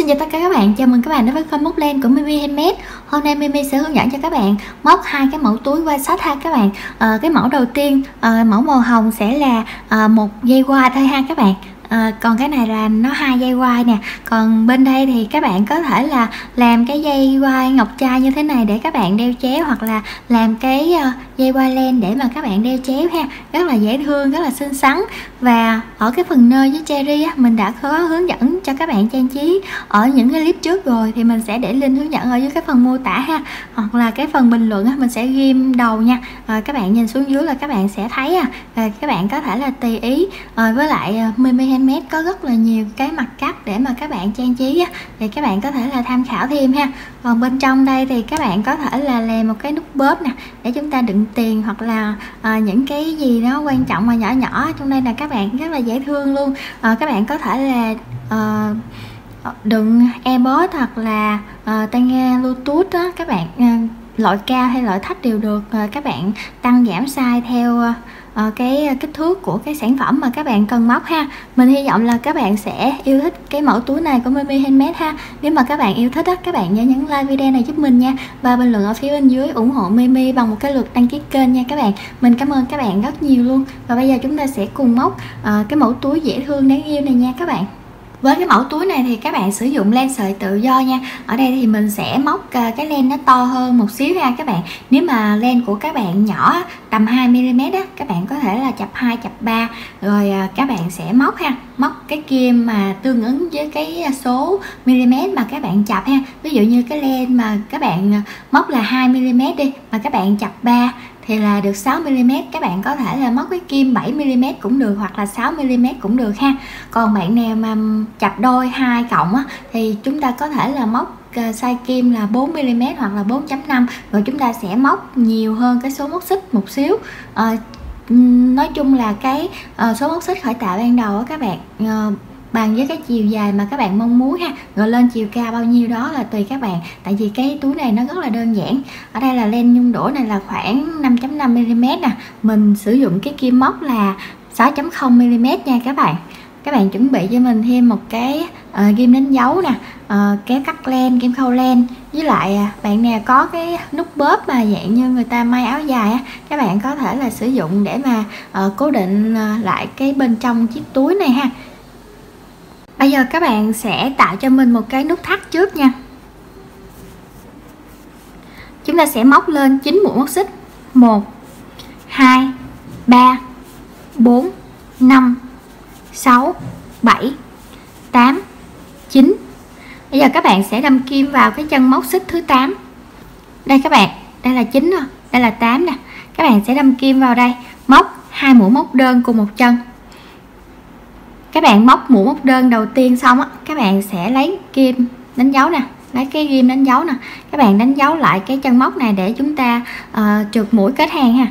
chào tất cả các bạn, chào mừng các bạn đến với kênh móc len của Mimi Handmade. Hôm nay Mimi sẽ hướng dẫn cho các bạn móc hai cái mẫu túi quai sách ha các bạn. Cái mẫu đầu tiên, mẫu màu hồng sẽ là một dây quai thôi ha các bạn. Còn cái này là nó hai dây quai nè. Còn bên đây thì các bạn có thể là làm cái dây quai ngọc trai như thế này để các bạn đeo chéo, hoặc là làm cái dây quai len để mà các bạn đeo chéo ha. Rất là dễ thương, rất là xinh xắn. Và ở cái phần nơ với cherry á, mình đã có hướng dẫn cho các bạn trang trí ở những cái clip trước rồi, thì mình sẽ để link hướng dẫn ở dưới cái phần mô tả ha, hoặc là cái phần bình luận á, mình sẽ ghim đầu nha. Các bạn nhìn xuống dưới là các bạn sẽ thấy các bạn có thể là tùy ý. Với lại Mimi Handmade có rất là nhiều cái mặt cắt để mà các bạn trang trí á, thì các bạn có thể là tham khảo thêm ha. Còn bên trong đây thì các bạn có thể là làm một cái nút bóp nè để chúng ta đựng tiền, hoặc là những cái gì nó quan trọng mà nhỏ nhỏ trong đây là các bạn rất là dễ thương luôn. Các bạn có thể là đựng AirPods hoặc là tai nghe Bluetooth đó các bạn, loại cao hay loại thấp đều được. Các bạn tăng giảm size theo cái kích thước của cái sản phẩm mà các bạn cần móc ha. Mình hy vọng là các bạn sẽ yêu thích cái mẫu túi này của Mimi Handmade ha. Nếu mà các bạn yêu thích á, các bạn nhớ nhấn like video này giúp mình nha, và bình luận ở phía bên dưới ủng hộ Mimi bằng một cái lượt đăng ký kênh nha các bạn. Mình cảm ơn các bạn rất nhiều luôn. Và bây giờ chúng ta sẽ cùng móc cái mẫu túi dễ thương đáng yêu này nha các bạn. Với cái mẫu túi này thì các bạn sử dụng len sợi tự do nha. Ở đây thì mình sẽ móc cái len nó to hơn một xíu ha các bạn. Nếu mà len của các bạn nhỏ tầm 2mm á, các bạn có thể là chập 2 chập 3 rồi các bạn sẽ móc ha. Móc cái kim mà tương ứng với cái số mm mà các bạn chập ha. Ví dụ như cái len mà các bạn móc là 2mm đi, mà các bạn chập 3 thì là được 6mm. Các bạn có thể là móc cái kim 7mm cũng được, hoặc là 6mm cũng được ha. Còn bạn nào mà chập đôi 2 cộng á, thì chúng ta có thể là móc size kim là 4mm hoặc là 4.5, rồi chúng ta sẽ móc nhiều hơn cái số móc xích một xíu. Nói chung là cái số móc xích khởi tạo ban đầu á các bạn, bằng với cái chiều dài mà các bạn mong muốn ha, rồi lên chiều cao bao nhiêu đó là tùy các bạn. Tại vì cái túi này nó rất là đơn giản. Ở đây là len nhung đũa này là khoảng 5.5mm nè. Mình sử dụng cái kim móc là 6.0mm nha các bạn. Các bạn chuẩn bị cho mình thêm một cái ghim đánh dấu nè, kéo cắt len, kim khâu len, với lại bạn nào có cái nút bóp mà dạng như người ta may áo dài á, các bạn có thể là sử dụng để mà cố định lại cái bên trong chiếc túi này ha. Bây giờ các bạn sẽ tạo cho mình một cái nút thắt trước nha. Chúng ta sẽ móc lên 9 mũi móc xích. 1 2 3 4 5 6 7 8 9. Bây giờ các bạn sẽ đâm kim vào cái chân móc xích thứ 8. Đây các bạn, đây là 9 rồi, đây là 8 nè. Các bạn sẽ đâm kim vào đây, móc 2 mũi móc đơn cùng một chân. Các bạn móc mũi móc đơn đầu tiên xong á, các bạn sẽ lấy kim đánh dấu nè, lấy cái ghim đánh dấu nè, các bạn đánh dấu lại cái chân móc này để chúng ta trượt mũi kết hàng ha.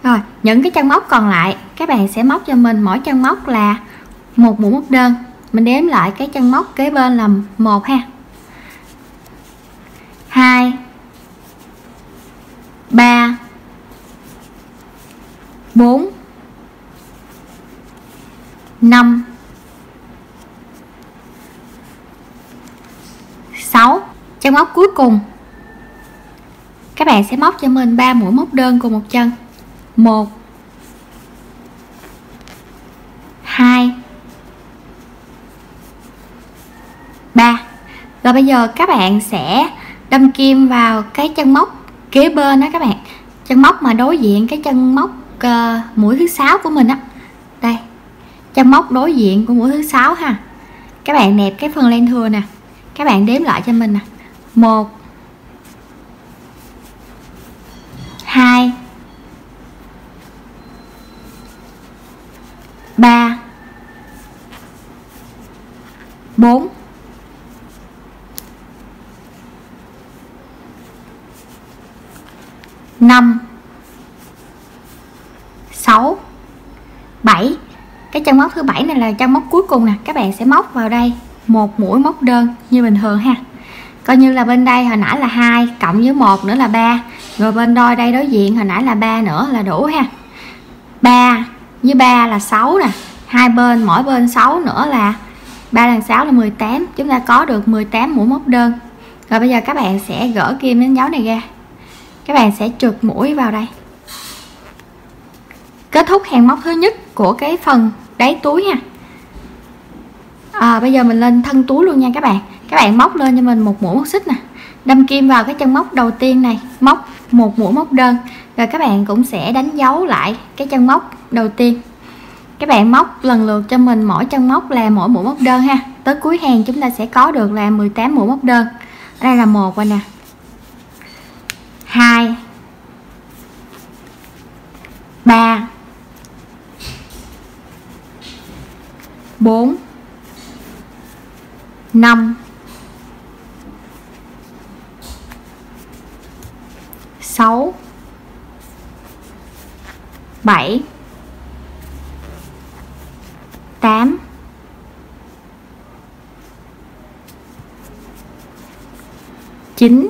Rồi những cái chân móc còn lại các bạn sẽ móc cho mình mỗi chân móc là một mũi móc đơn. Mình đếm lại cái chân móc kế bên là 1 ha, 2 3 4 5 6. Chân móc cuối cùng các bạn sẽ móc cho mình 3 mũi móc đơn cùng một chân. 1 2 3. Rồi bây giờ các bạn sẽ đâm kim vào cái chân móc kế bên đó các bạn, chân móc mà đối diện cái chân móc mũi thứ 6 của mình á. Đây, chân móc đối diện của mũi thứ 6 ha. Các bạn nẹp cái phần len thừa nè, các bạn đếm lại cho mình nè. 1 2 3 4 5 6 7. Cái chân móc thứ 7 này là chân móc cuối cùng nè. Các bạn sẽ móc vào đây một mũi móc đơn như bình thường ha. Coi như là bên đây hồi nãy là 2 cộng với 1 nữa là 3, rồi bên đôi đây đối diện hồi nãy là 3 nữa là đủ ha. 3 với 3 là 6 nè, hai bên mỗi bên 6 nữa là 3 lần 6 là 18, chúng ta có được 18 mũi móc đơn. Rồi bây giờ các bạn sẽ gỡ kim đánh dấu này ra, các bạn sẽ trượt mũi vào đây, kết thúc hàng móc thứ nhất của cái phần đáy túi nha. Bây giờ mình lên thân túi luôn nha các bạn móc lên cho mình một mũi móc xích nè, đâm kim vào cái chân móc đầu tiên này, móc một mũi móc đơn. Rồi các bạn cũng sẽ đánh dấu lại cái chân móc đầu tiên, các bạn móc lần lượt cho mình mỗi chân móc là mỗi mũi móc đơn ha. Tới cuối hàng chúng ta sẽ có được là 18 mũi móc đơn. Ở đây là 1 rồi nè, 2, 3, 4, 5, 6, 7, 8, 9,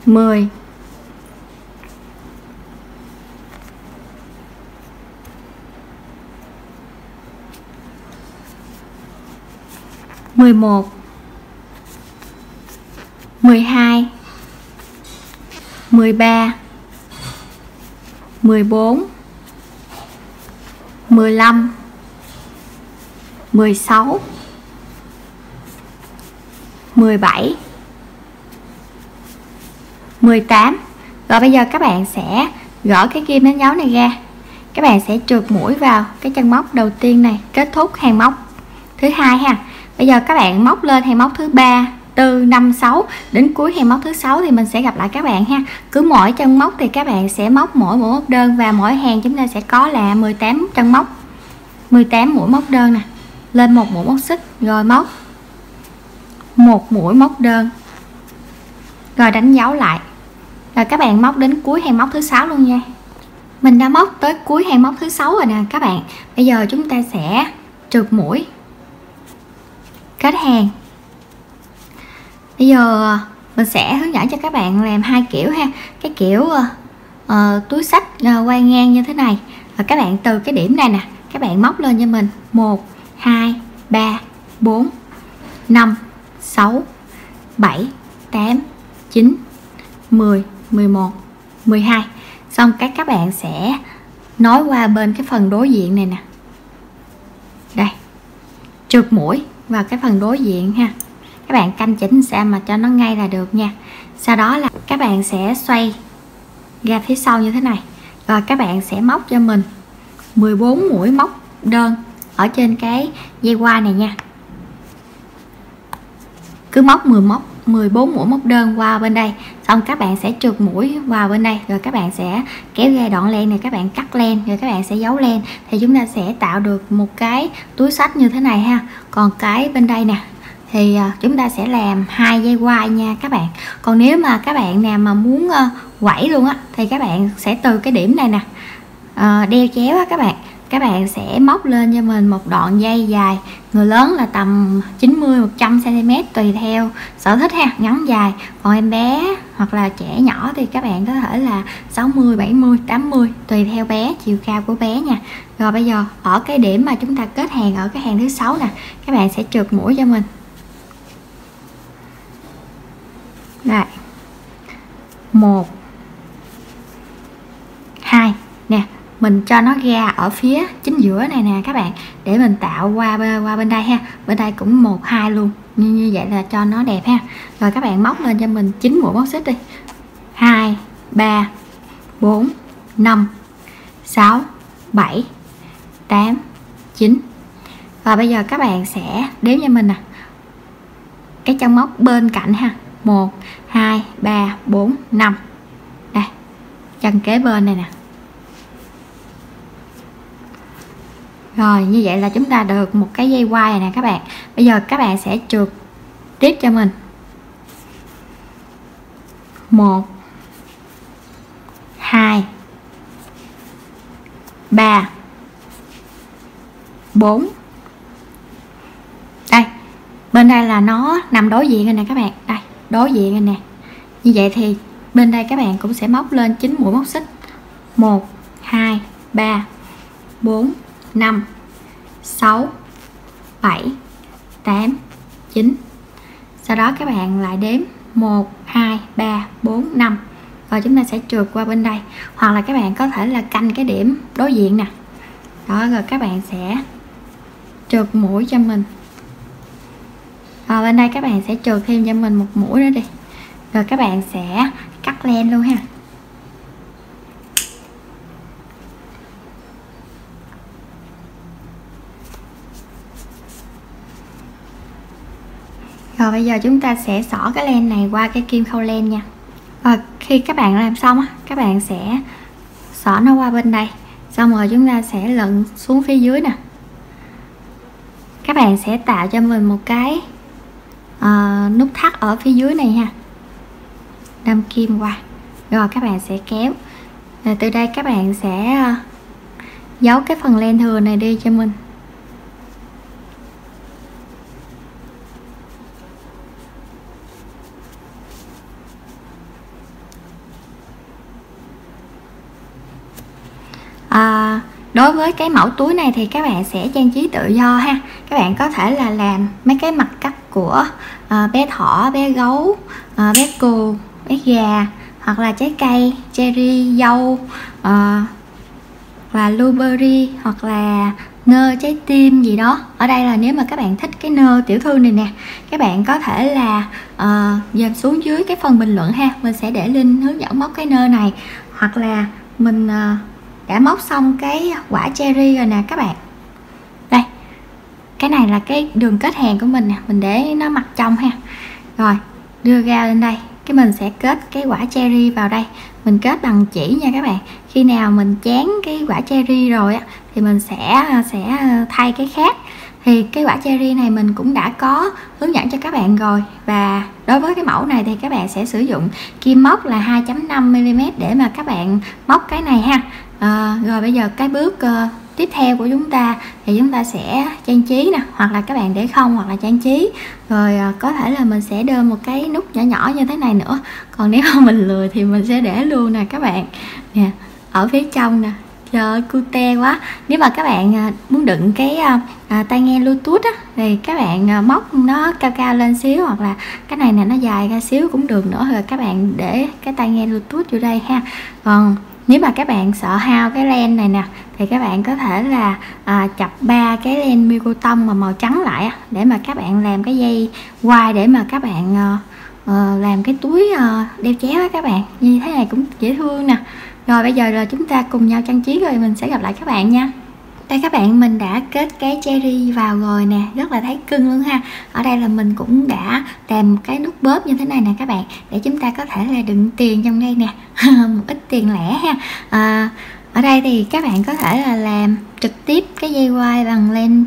10, 11, 12, 13, 14, 15, 16, 17, 18. Rồi bây giờ các bạn sẽ gỡ cái kim đánh dấu này ra, các bạn sẽ trượt mũi vào cái chân móc đầu tiên này, kết thúc hàng móc thứ hai ha. Bây giờ các bạn móc lên hàng móc thứ 3, 4, 5, 6, đến cuối hàng móc thứ 6 thì mình sẽ gặp lại các bạn ha. Cứ mỗi chân móc thì các bạn sẽ móc mỗi mũi móc đơn, và mỗi hàng chúng ta sẽ có là 18 chân móc, 18 mũi móc đơn nè. Lên một mũi móc xích, rồi móc một mũi móc đơn, rồi đánh dấu lại. Rồi các bạn móc đến cuối hàng móc thứ 6 luôn nha. Mình đã móc tới cuối hàng móc thứ 6 rồi nè các bạn. Bây giờ chúng ta sẽ trượt mũi, kết hàng. Bây giờ mình sẽ hướng dẫn cho các bạn làm hai kiểu ha. Cái kiểu túi xách quay ngang như thế này, và các bạn từ cái điểm này nè, các bạn móc lên cho mình 1, 2, 3, 4, 5, 6, 7, 8, 9, 10, 11, 12. Xong các bạn sẽ nối qua bên cái phần đối diện này nè, đây, trượt mũi vào cái phần đối diện ha. Các bạn canh chỉnh sao mà cho nó ngay là được nha. Sau đó là các bạn sẽ xoay ra phía sau như thế này, rồi các bạn sẽ móc cho mình 14 mũi móc đơn ở trên cái dây qua này nha. Cứ móc 14 mũi móc đơn qua bên đây, xong các bạn sẽ trượt mũi vào bên đây, rồi các bạn sẽ kéo ra đoạn len này, các bạn cắt len, rồi các bạn sẽ giấu len, thì chúng ta sẽ tạo được một cái túi xách như thế này ha. Còn cái bên đây nè thì chúng ta sẽ làm 2 dây quai nha các bạn. Còn nếu mà các bạn nào mà muốn quẩy luôn á, thì các bạn sẽ từ cái điểm này nè, đeo chéo á các bạn sẽ móc lên cho mình một đoạn dây dài, người lớn là tầm 90-100 cm tùy theo sở thích ha, ngắn dài. Còn em bé hoặc là trẻ nhỏ thì các bạn có thể là 60, 70, 80 tùy theo bé, chiều cao của bé nha. Rồi bây giờ ở cái điểm mà chúng ta kết hàng ở cái hàng thứ 6 nè, các bạn sẽ trượt mũi cho mình. Rồi 1, 2 nè, mình cho nó ra ở phía chính giữa này nè các bạn, để mình tạo qua bên đây ha. Bên đây cũng 1, 2 luôn, như vậy là cho nó đẹp ha. Rồi các bạn móc lên cho mình 9 mũi móc xích đi. 2, 3, 4, 5, 6, 7, 8, 9. Và bây giờ các bạn sẽ đếm cho mình nè, cái chân móc bên cạnh ha. 1, 2, 3, 4, 5. Đây, chân kế bên này nè. Rồi như vậy là chúng ta được một cái dây quai này nè các bạn. Bây giờ các bạn sẽ trượt tiếp cho mình 1, 2, 3, 4. Đây, bên đây là nó nằm đối diện rồi nè các bạn. Đây, đối diện rồi nè. Như vậy thì bên đây các bạn cũng sẽ móc lên 9 mũi móc xích. 1, 2, 3, 4, 5, 6, 7, 8, 9. Sau đó các bạn lại đếm 1, 2, 3, 4, 5. Rồi chúng ta sẽ trượt qua bên đây. Hoặc là các bạn có thể là canh cái điểm đối diện nè. Đó, rồi các bạn sẽ trượt mũi cho mình. Rồi bên đây các bạn sẽ trượt thêm cho mình một mũi nữa đi. Rồi các bạn sẽ cắt len luôn ha. Rồi bây giờ chúng ta sẽ xỏ cái len này qua cái kim khâu len nha. Và khi các bạn làm xong á, các bạn sẽ xỏ nó qua bên đây. Xong rồi chúng ta sẽ lận xuống phía dưới nè. Các bạn sẽ tạo cho mình một cái nút thắt ở phía dưới này ha. Đâm kim qua. Rồi các bạn sẽ kéo. Rồi từ đây các bạn sẽ giấu cái phần len thừa này đi cho mình. Đối với cái mẫu túi này thì các bạn sẽ trang trí tự do ha. Các bạn có thể là làm mấy cái mặt cắt của bé thỏ, bé gấu, bé cừu, bé gà, hoặc là trái cây, cherry, dâu, và blueberry, hoặc là nơ trái tim gì đó. Ở đây là nếu mà các bạn thích cái nơ tiểu thư này nè, các bạn có thể là dần xuống dưới cái phần bình luận ha, mình sẽ để link hướng dẫn móc cái nơ này. Hoặc là mình đã móc xong cái quả cherry rồi nè các bạn. Đây, cái này là cái đường kết hàng của mình nè, mình để nó mặt trong ha. Rồi đưa ra lên đây, cái mình sẽ kết cái quả cherry vào đây. Mình kết bằng chỉ nha các bạn. Khi nào mình chán cái quả cherry rồi á thì mình sẽ thay cái khác. Thì cái quả cherry này mình cũng đã có hướng dẫn cho các bạn rồi. Và đối với cái mẫu này thì các bạn sẽ sử dụng kim móc là 2.5mm để mà các bạn móc cái này ha. Rồi bây giờ cái bước tiếp theo của chúng ta thì chúng ta sẽ trang trí nè, hoặc là các bạn để không hoặc là trang trí. Rồi có thể là mình sẽ đưa một cái nút nhỏ nhỏ như thế này nữa. Còn nếu mà mình lười thì mình sẽ để luôn nè các bạn. Nè, ở phía trong nè. Trời ơi, cute quá. Nếu mà các bạn muốn đựng cái tai nghe Bluetooth á, thì các bạn móc nó cao cao lên xíu, hoặc là cái này nè nó dài ra xíu cũng được nữa. Rồi các bạn để cái tai nghe Bluetooth vô đây ha. Còn nếu mà các bạn sợ hao cái len này nè thì các bạn có thể là chập 3 cái len micro tông mà màu trắng lại để mà các bạn làm cái dây quai để mà các bạn làm cái túi đeo chéo á các bạn. Như thế này cũng dễ thương nè. Rồi bây giờ là chúng ta cùng nhau trang trí, rồi mình sẽ gặp lại các bạn nha. Đây các bạn, mình đã kết cái cherry vào rồi nè, rất là thấy cưng luôn ha. Ở đây là mình cũng đã làm cái nút bóp như thế này nè các bạn, để chúng ta có thể là đựng tiền trong đây nè. Một ít tiền lẻ ha. Ở đây thì các bạn có thể là làm trực tiếp cái dây quai bằng len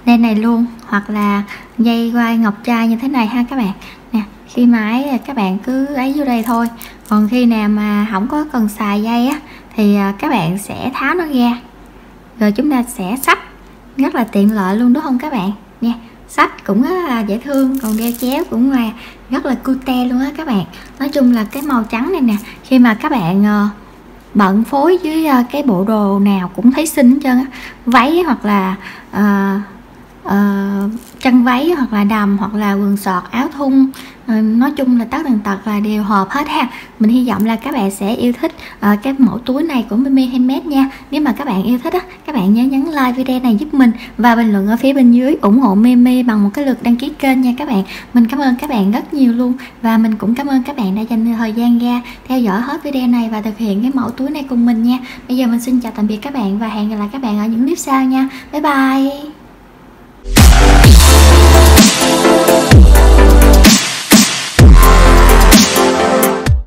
này luôn, hoặc là dây quai ngọc trai như thế này ha các bạn nè. Khi mà các bạn cứ ấy vô đây thôi. Còn khi nào mà không có cần xài dây á thì các bạn sẽ tháo nó ra, rồi chúng ta sẽ xách, rất là tiện lợi luôn đúng không các bạn nha. Xách cũng rất là dễ thương, còn đeo chéo cũng là rất là cute luôn á các bạn. Nói chung là cái màu trắng này nè, khi mà các bạn bận phối với cái bộ đồ nào cũng thấy xinh hết trơn á. Váy hoặc là chân váy, hoặc là đầm, hoặc là quần sọt, áo thun, nói chung là tất tần tật là đều hợp hết ha. Mình hy vọng là các bạn sẽ yêu thích cái mẫu túi này của Mimi Handmade nha. Nếu mà các bạn yêu thích á, các bạn nhớ nhấn like video này giúp mình và bình luận ở phía bên dưới ủng hộ Mimi bằng một cái lượt đăng ký kênh nha các bạn. Mình cảm ơn các bạn rất nhiều luôn, và mình cũng cảm ơn các bạn đã dành thời gian ra theo dõi hết video này và thực hiện cái mẫu túi này cùng mình nha. Bây giờ mình xin chào tạm biệt các bạn và hẹn gặp lại các bạn ở những clip sau nha. Bye bye.